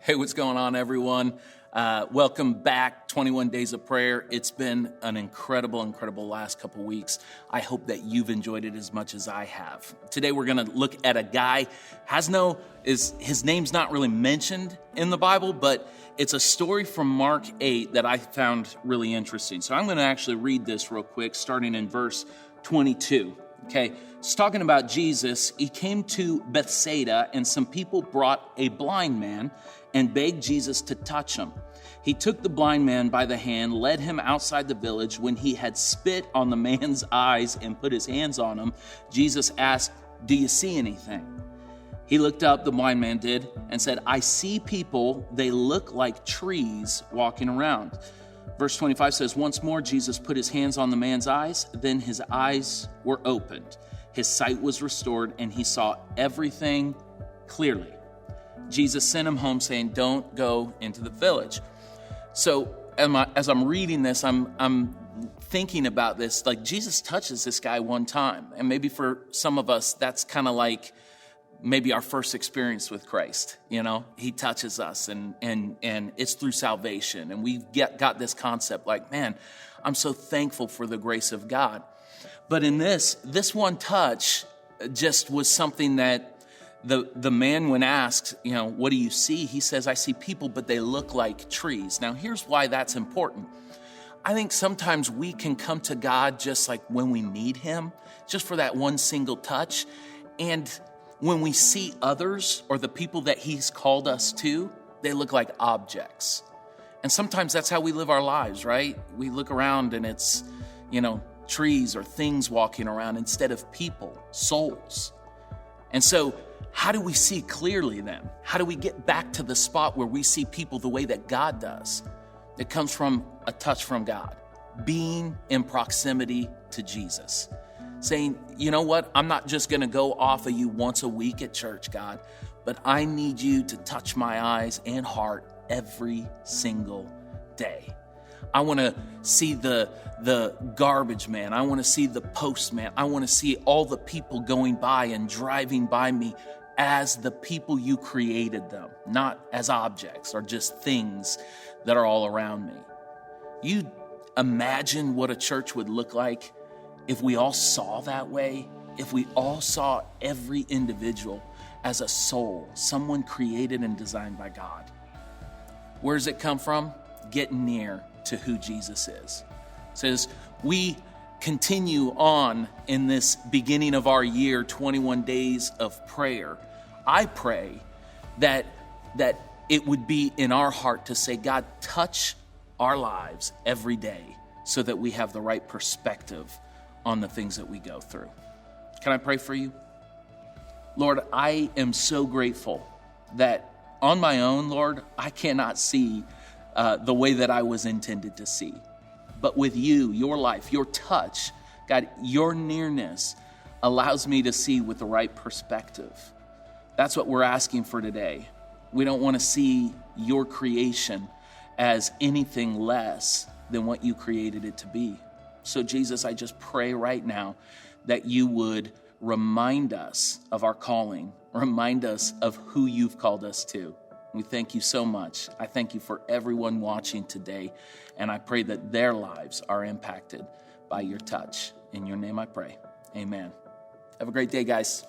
Hey, what's going on, everyone? Welcome back, 21 Days of Prayer. It's been an incredible last couple weeks. I hope that you've enjoyed it as much as I have. Today, we're going to look at a guy, his name's not really mentioned in the Bible, but it's a story from Mark 8 that I found really interesting. So I'm going to actually read this real quick, starting in verse 22. Okay, it's talking about Jesus. He came to Bethsaida, and some people brought a blind man and begged Jesus to touch him. He took the blind man by the hand, led him outside the village. When he had spit on the man's eyes and put his hands on him, Jesus asked, "Do you see anything?" He looked up, the blind man did, and said, "I see people. They look like trees walking around." Verse 25 says, once more, Jesus put his hands on the man's eyes. Then his eyes were opened. His sight was restored, and he saw everything clearly. Jesus sent him home saying, "Don't go into the village." So as I'm reading this, I'm thinking about this. Like, Jesus touches this guy one time. And maybe for some of us, that's kind of like maybe our first experience with Christ. You know, he touches us and it's through salvation. And we've got this concept like, man, I'm so thankful for the grace of God. But in this one touch just was something that the man, when asked, you know, what do you see? He says, "I see people, but they look like trees." Now, here's why that's important. I think sometimes we can come to God just like when we need him, just for that one single touch. And when we see others or the people that he's called us to, they look like objects. And sometimes that's how we live our lives, right? We look around and it's, you know, trees or things walking around instead of people, souls. And so how do we see clearly then? How do we get back to the spot where we see people the way that God does? It comes from a touch from God, being in proximity to Jesus. Saying, you know what, I'm not just going to go off of you once a week at church, God, but I need you to touch my eyes and heart every single day. I want to see the garbage man. I want to see the postman. I want to see all the people going by and driving by me as the people you created them, not as objects or just things that are all around me. You imagine what a church would look like if we all saw that way, if we all saw every individual as a soul, someone created and designed by God. Where does it come from? Getting near to who Jesus is. It says, we continue on in this beginning of our year, 21 days of prayer. I pray that it would be in our heart to say, God, touch our lives every day so that we have the right perspective on the things that we go through. Can I pray for you? Lord, I am so grateful that on my own, Lord, I cannot see the way that I was intended to see. But with you, your life, your touch, God, your nearness allows me to see with the right perspective. That's what we're asking for today. We don't want to see your creation as anything less than what you created it to be. So Jesus, I just pray right now that you would remind us of our calling, remind us of who you've called us to. We thank you so much. I thank you for everyone watching today, and I pray that their lives are impacted by your touch. In your name I pray. Amen. Have a great day, guys.